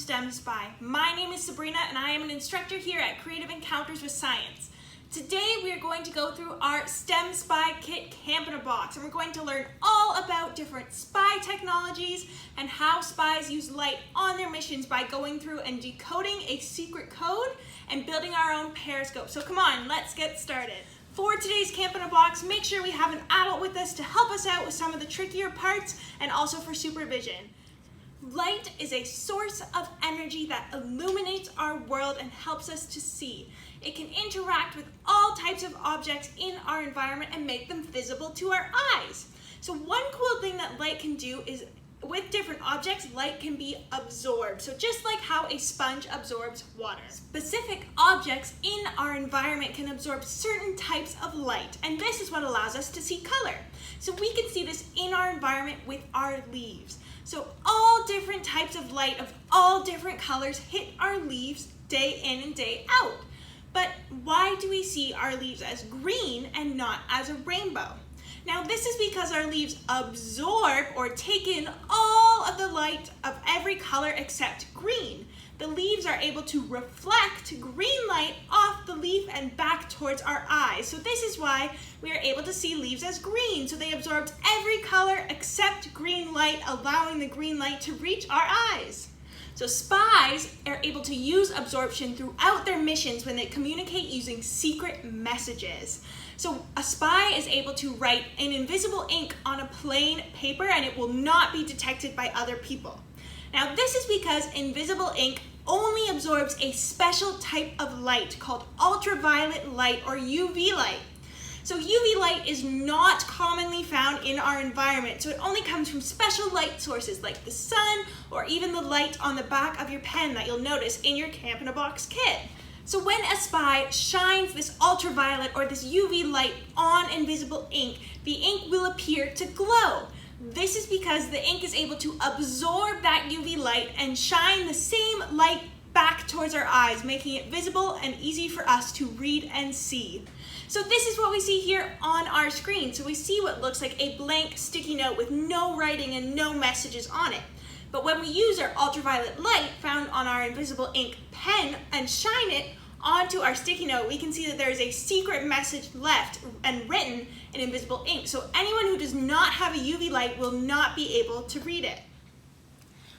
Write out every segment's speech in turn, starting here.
STEM Spy. My name is Sabrina and I am an instructor here at Creative Encounters with Science. Today we are going to go through our STEM Spy Kit Camp in a Box, and we're going to learn all about different spy technologies and how spies use light on their missions by going through and decoding a secret code and building our own periscope. So come on, let's get started. For today's Camp in a Box, make sure we have an adult with us to help us out with some of the trickier parts and also for supervision. Light is a source of energy that illuminates our world and helps us to see. It can interact with all types of objects in our environment and make them visible to our eyes. So one cool thing that light can do is with different objects, light can be absorbed. So just like how a sponge absorbs water. Specific objects in our environment can absorb certain types of light, and this is what allows us to see color. So we can see this in our environment with our leaves. So all different types of light of all different colors hit our leaves day in and day out. But why do we see our leaves as green and not as a rainbow? Now this is because our leaves absorb or take in all of the light of every color except green. The leaves are able to reflect green light off the leaf and back towards our eyes. So this is why we are able to see leaves as green. So they absorbed every color except green light, allowing the green light to reach our eyes. So spies are able to use absorption throughout their missions when they communicate using secret messages. So a spy is able to write in invisible ink on a plain paper and it will not be detected by other people. Now this is because invisible ink only absorbs a special type of light called ultraviolet light or UV light. So UV light is not commonly found in our environment, so it only comes from special light sources like the sun or even the light on the back of your pen that you'll notice in your Camp in a Box kit. So when a spy shines this ultraviolet or this UV light on invisible ink, the ink will appear to glow. This is because the ink is able to absorb that UV light and shine the same light back towards our eyes, making it visible and easy for us to read and see. So this is what we see here on our screen. So we see what looks like a blank sticky note with no writing and no messages on it. But when we use our ultraviolet light found on our invisible ink pen and shine it onto our sticky note, we can see that there is a secret message left and written in invisible ink. So anyone who does not have a UV light will not be able to read it.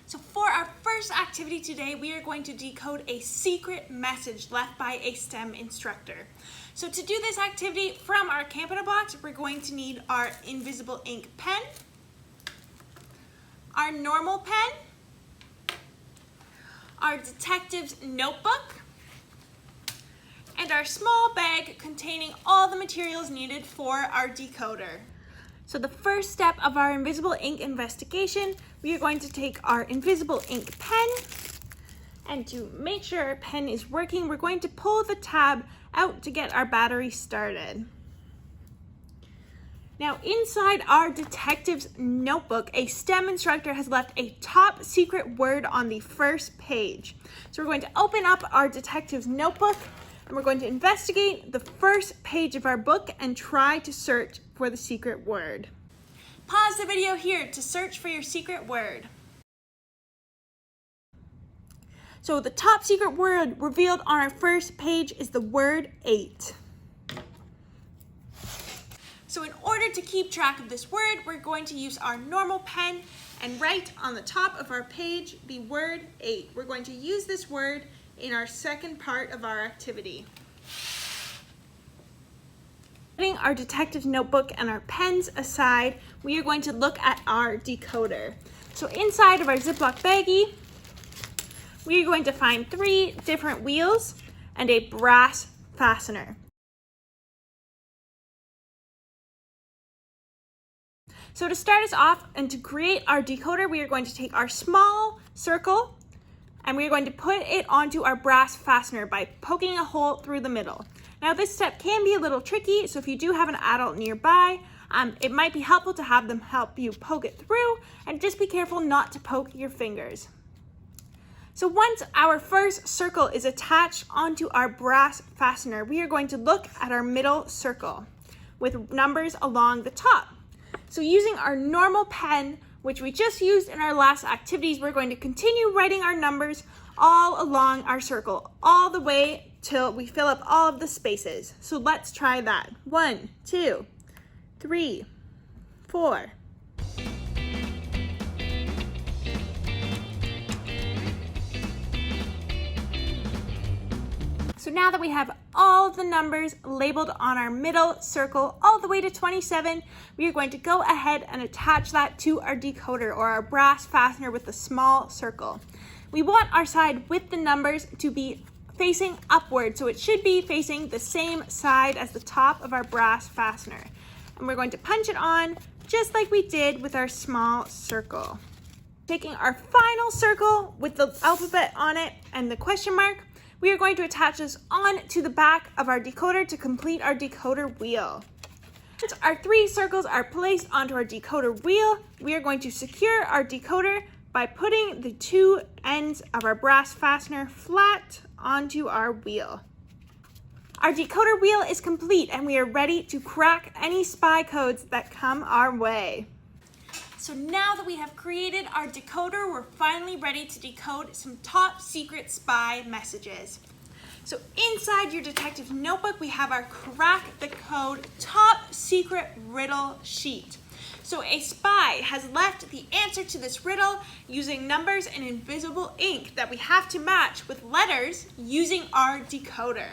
So for our first activity today, we are going to decode a secret message left by a STEM instructor. So to do this activity from our Camp in a Box, we're going to need our invisible ink pen, our normal pen, our detective's notebook, and our small bag containing all the materials needed for our decoder. So the first step of our invisible ink investigation, we are going to take our invisible ink pen, and to make sure our pen is working, we're going to pull the tab out to get our battery started. Now inside our detective's notebook, a STEM instructor has left a top secret word on the first page. So we're going to open up our detective's notebook and we're going to investigate the first page of our book and try to search for the secret word. Pause the video here to search for your secret word. So the top secret word revealed on our first page is the word 8. So in order to keep track of this word, we're going to use our normal pen and write on the top of our page the word 8. We're going to use this word in our second part of our activity. Putting our detective's notebook and our pens aside, we are going to look at our decoder. So inside of our Ziploc baggie, we are going to find 3 different wheels and a brass fastener. So to start us off and to create our decoder, we are going to take our small circle and we are going to put it onto our brass fastener by poking a hole through the middle. Now this step can be a little tricky, so if you do have an adult nearby, it might be helpful to have them help you poke it through, and just be careful not to poke your fingers. So once our first circle is attached onto our brass fastener, we are going to look at our middle circle with numbers along the top. So using our normal pen, which we just used in our last activities, we're going to continue writing our numbers all along our circle, all the way till we fill up all of the spaces. So let's try that. 1, 2, 3, 4. So now that we have all the numbers labeled on our middle circle all the way to 27, we are going to go ahead and attach that to our decoder or our brass fastener with the small circle. We want our side with the numbers to be facing upward, so it should be facing the same side as the top of our brass fastener. And we're going to punch it on just like we did with our small circle. Taking our final circle with the alphabet on it and the question mark, we are going to attach this on to the back of our decoder to complete our decoder wheel. Once our 3 circles are placed onto our decoder wheel, we are going to secure our decoder by putting the 2 ends of our brass fastener flat onto our wheel. Our decoder wheel is complete and we are ready to crack any spy codes that come our way. So now that we have created our decoder, we're finally ready to decode some top secret spy messages. So inside your detective notebook, we have our crack the code top secret riddle sheet. So a spy has left the answer to this riddle using numbers and invisible ink that we have to match with letters using our decoder.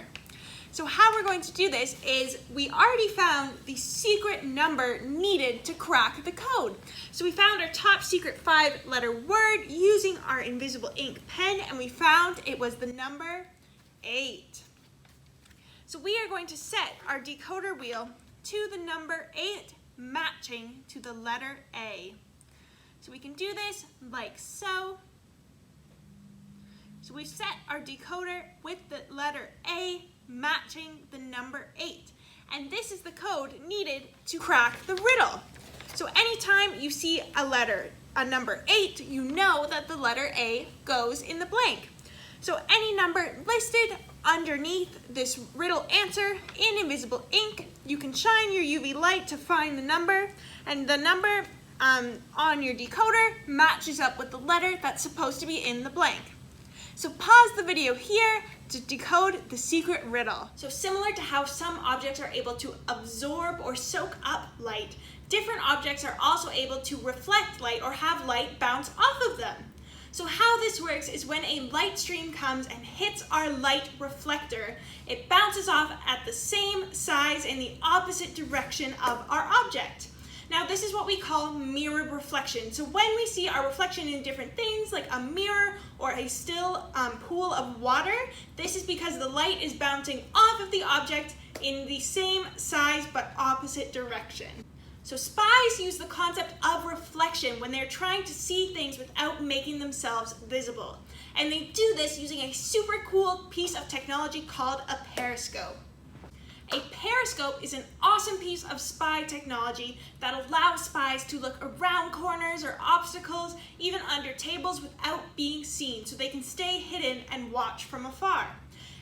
So how we're going to do this is we already found the secret number needed to crack the code. So we found our top secret 5-letter word using our invisible ink pen, and we found it was the number 8. So we are going to set our decoder wheel to the number 8, matching to the letter A. So we can do this like so. So we've set our decoder with the letter A matching the number 8. And this is the code needed to crack the riddle. So anytime you see a number 8, you know that the letter A goes in the blank. So any number listed underneath this riddle answer in invisible ink, you can shine your UV light to find the number, and the number on your decoder matches up with the letter that's supposed to be in the blank. So pause the video here to decode the secret riddle. So similar to how some objects are able to absorb or soak up light, different objects are also able to reflect light or have light bounce off of them. So how this works is when a light stream comes and hits our light reflector, it bounces off at the same size in the opposite direction of our object. Now this is what we call mirrored reflection. So when we see our reflection in different things like a mirror or a still pool of water, this is because the light is bouncing off of the object in the same size but opposite direction. So spies use the concept of reflection when they're trying to see things without making themselves visible. And they do this using a super cool piece of technology called a periscope. A periscope is an awesome piece of spy technology that allows spies to look around corners or obstacles, even under tables without being seen, so they can stay hidden and watch from afar.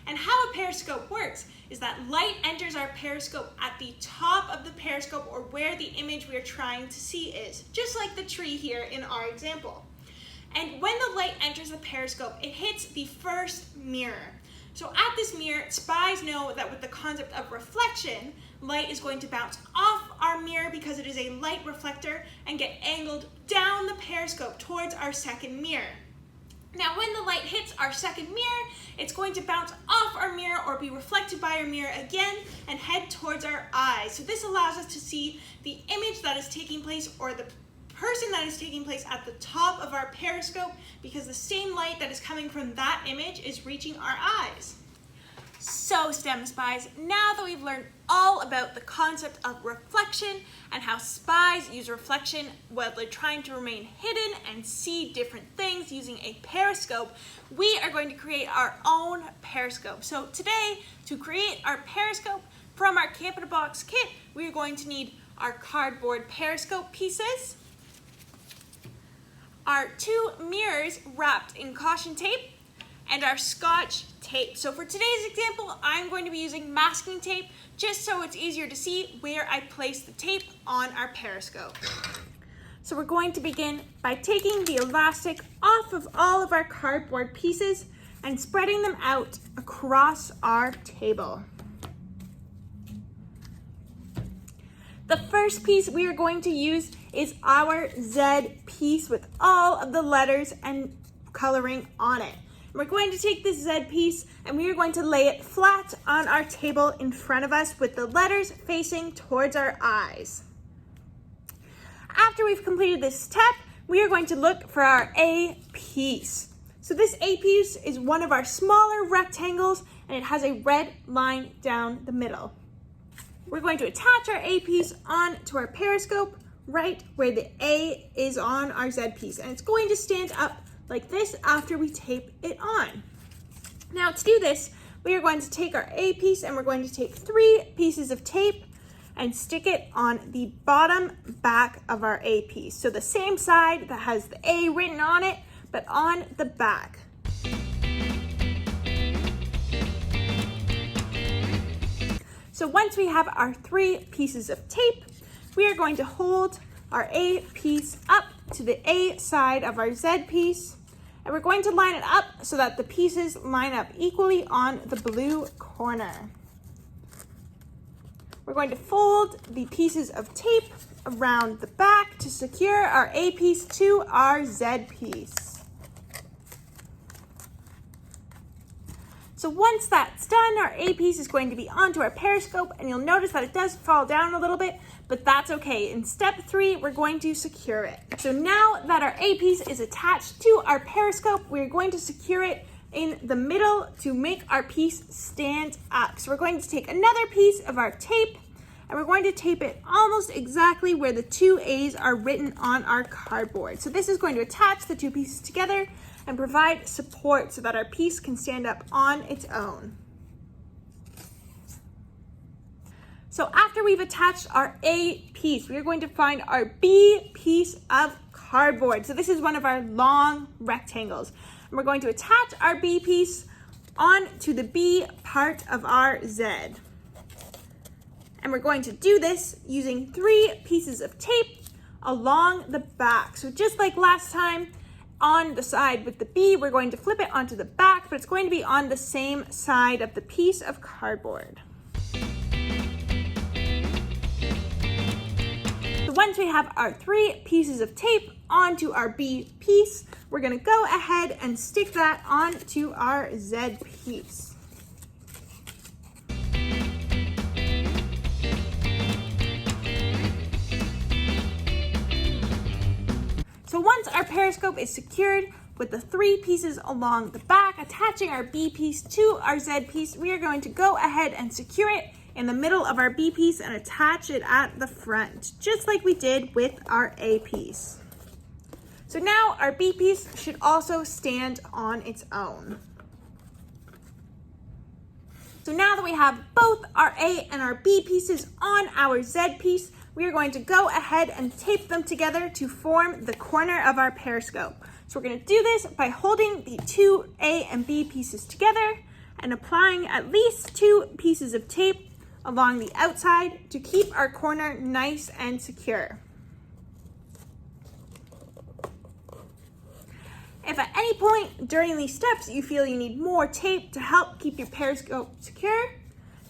And how a periscope works is that light enters our periscope at the top of the periscope or where the image we are trying to see is, just like the tree here in our example. And when the light enters the periscope, it hits the first mirror. So at this mirror, spies know that with the concept of reflection, light is going to bounce off our mirror because it is a light reflector and get angled down the periscope towards our second mirror. Now when the light hits our second mirror, it's going to bounce off our mirror or be reflected by our mirror again and head towards our eyes. So this allows us to see the image that is taking place or the person that is taking place at the top of our periscope because the same light that is coming from that image is reaching our eyes. So STEM spies, now that we've learned all about the concept of reflection and how spies use reflection while they're trying to remain hidden and see different things using a periscope, we are going to create our own periscope. So today, to create our periscope from our Camp in a Box kit, we are going to need our cardboard periscope pieces, our 2 mirrors wrapped in caution tape, and our Scotch tape. So for today's example, I'm going to be using masking tape just so it's easier to see where I place the tape on our periscope. So we're going to begin by taking the elastic off of all of our cardboard pieces and spreading them out across our table. The first piece we are going to use is our Z piece with all of the letters and coloring on it. We're going to take this Z piece and we are going to lay it flat on our table in front of us with the letters facing towards our eyes. After we've completed this step, we are going to look for our A piece. So this A piece is one of our smaller rectangles and it has a red line down the middle. We're going to attach our A piece onto our periscope right where the A is on our Z piece, and it's going to stand up like this after we tape it on. Now to do this, we are going to take our A piece and we're going to take 3 pieces of tape and stick it on the bottom back of our A piece. So the same side that has the A written on it, but on the back. So once we have our 3 pieces of tape, we are going to hold our A piece up to the A side of our Z piece, and we're going to line it up so that the pieces line up equally on the blue corner. We're going to fold the pieces of tape around the back to secure our A piece to our Z piece. So once that's done, our A piece is going to be onto our periscope, and you'll notice that it does fall down a little bit, but that's okay. In step 3, we're going to secure it. So now that our A piece is attached to our periscope, we're going to secure it in the middle to make our piece stand up. So we're going to take another piece of our tape and we're going to tape it almost exactly where the 2 A's are written on our cardboard. So this is going to attach the 2 pieces together and provide support so that our piece can stand up on its own. So after we've attached our A piece, we are going to find our B piece of cardboard. So this is one of our long rectangles. And we're going to attach our B piece onto the B part of our Z. And we're going to do this using 3 pieces of tape along the back. So just like last time, on the side with the B, we're going to flip it onto the back, but it's going to be on the same side of the piece of cardboard. So once we have our 3 pieces of tape onto our B piece, we're going to go ahead and stick that onto our Z piece. So once our periscope is secured with the 3 pieces along the back, attaching our B piece to our Z piece, we are going to go ahead and secure it in the middle of our B piece and attach it at the front, just like we did with our A piece. So now our B piece should also stand on its own. So now that we have both our A and our B pieces on our Z piece, we are going to go ahead and tape them together to form the corner of our periscope. So we're going to do this by holding the 2 A and B pieces together and applying at least 2 pieces of tape along the outside to keep our corner nice and secure. If at any point during these steps you feel you need more tape to help keep your periscope secure,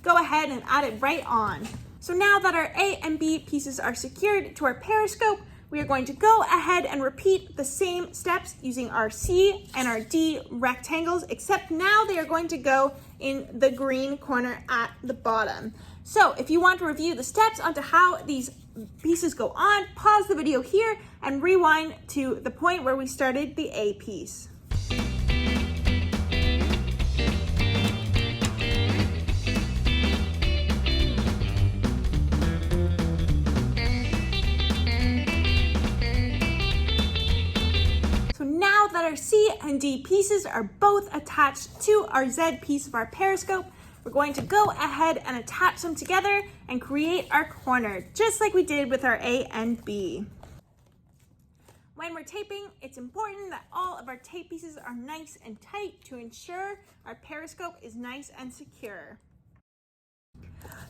go ahead and add it right on. So now that our A and B pieces are secured to our periscope, we are going to go ahead and repeat the same steps using our C and our D rectangles, except now they are going to go in the green corner at the bottom. So if you want to review the steps onto how these pieces go on, pause the video here and rewind to the point where we started the A piece. So now that our C and D pieces are both attached to our Z piece of our periscope, we're going to go ahead and attach them together and create our corner, just like we did with our A and B. When we're taping, it's important that all of our tape pieces are nice and tight to ensure our periscope is nice and secure.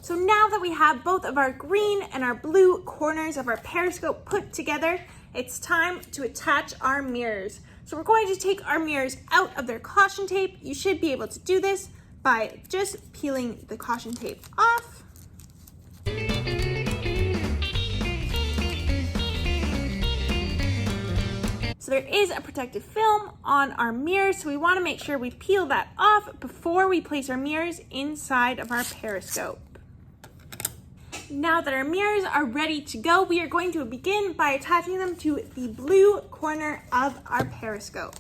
So now that we have both of our green and our blue corners of our periscope put together, it's time to attach our mirrors. So we're going to take our mirrors out of their caution tape. You should be able to do this by just peeling the caution tape off. So there is a protective film on our mirrors, so we want to make sure we peel that off before we place our mirrors inside of our periscope. Now that our mirrors are ready to go, we are going to begin by attaching them to the blue corner of our periscope.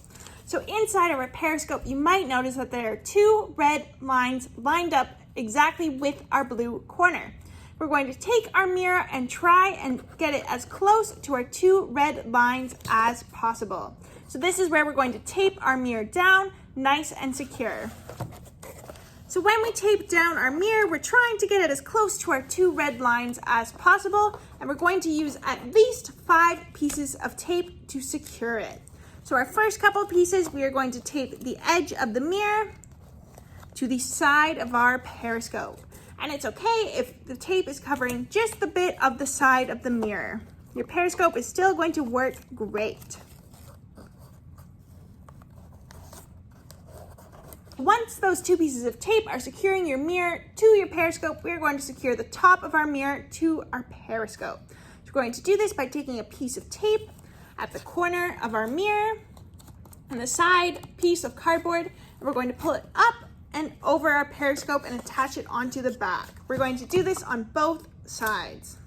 So inside of our periscope, you might notice that there are two red lines lined up exactly with our blue corner. We're going to take our mirror and try and get it as close to our two red lines as possible. So this is where we're going to tape our mirror down nice and secure. So when we tape down our mirror, we're trying to get it as close to our two red lines as possible, and we're going to use at least 5 pieces of tape to secure it. So our first couple of pieces, we are going to tape the edge of the mirror to the side of our periscope. And it's okay if the tape is covering just the bit of the side of the mirror. Your periscope is still going to work great. Once those 2 pieces of tape are securing your mirror to your periscope, we're going to secure the top of our mirror to our periscope. So we're going to do this by taking a piece of tape at the corner of our mirror and the side piece of cardboard, and we're going to pull it up and over our periscope and attach it onto the back. We're going to do this on both sides.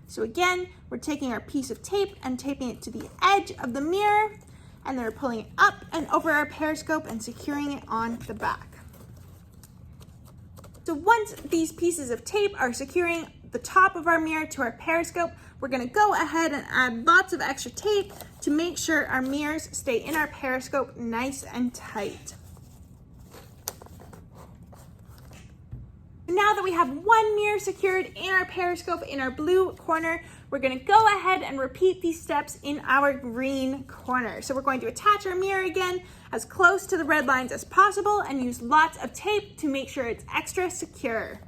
So again, we're taking our piece of tape and taping it to the edge of the mirror, and then we're pulling it up and over our periscope and securing it on the back. So once these pieces of tape are securing the top of our mirror to our periscope, we're going to go ahead and add lots of extra tape to make sure our mirrors stay in our periscope nice and tight. Now that we have one mirror secured in our periscope in our blue corner, we're going to go ahead and repeat these steps in our green corner. So we're going to attach our mirror again as close to the red lines as possible and use lots of tape to make sure it's extra secure.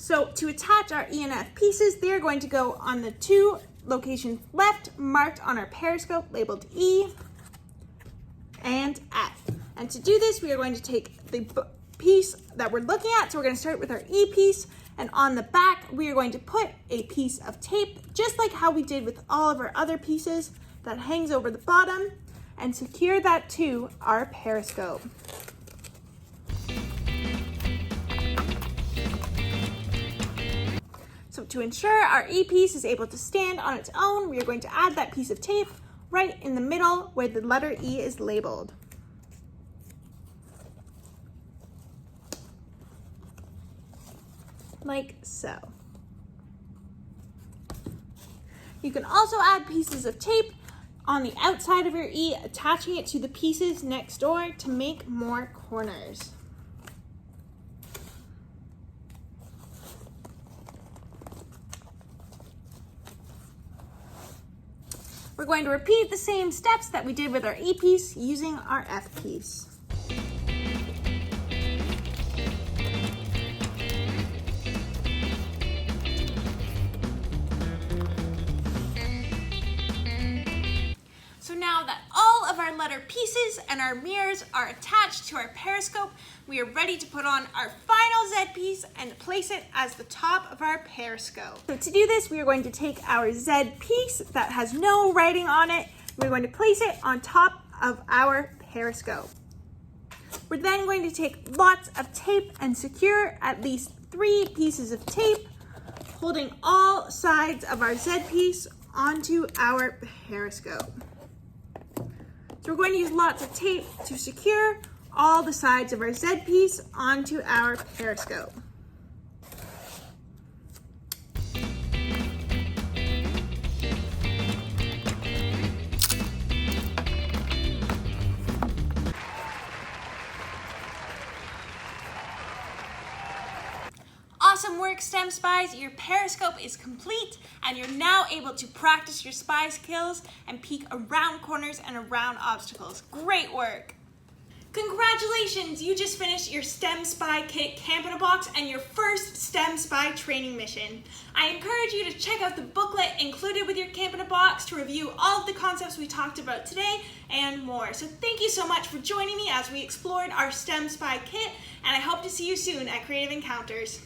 So to attach our Enf pieces, they're going to go on the 2 locations left marked on our periscope labeled E and F. And to do this, we are going to take the piece that we're looking at. So we're going to start with our E piece, and on the back, we are going to put a piece of tape, just like how we did with all of our other pieces, that hangs over the bottom, and secure that to our periscope. So to ensure our E piece is able to stand on its own, we are going to add that piece of tape right in the middle where the letter E is labeled. Like so. You can also add pieces of tape on the outside of your E, attaching it to the pieces next door to make more corners. We're going to repeat the same steps that we did with our E piece using our F piece. So now that all of our letter pieces and our mirrors are attached to our periscope, we are ready to put on our final Z piece and place it as the top of our periscope. So to do this, we are going to take our Z piece that has no writing on it. We're going to place it on top of our periscope. We're then going to take lots of tape and secure at least 3 pieces of tape, holding all sides of our Z piece onto our periscope. So we're going to use lots of tape to secure all the sides of our Z piece onto our periscope. Awesome work, STEM Spies. Your Periscope is complete and you're now able to practice your spy skills and peek around corners and around obstacles. Great work. Congratulations, you just finished your STEM Spy Kit Camp in a Box and your first STEM Spy training mission. I encourage you to check out the booklet included with your Camp in a Box to review all of the concepts we talked about today and more. So thank you so much for joining me as we explored our STEM Spy Kit, and I hope to see you soon at Creative Encounters.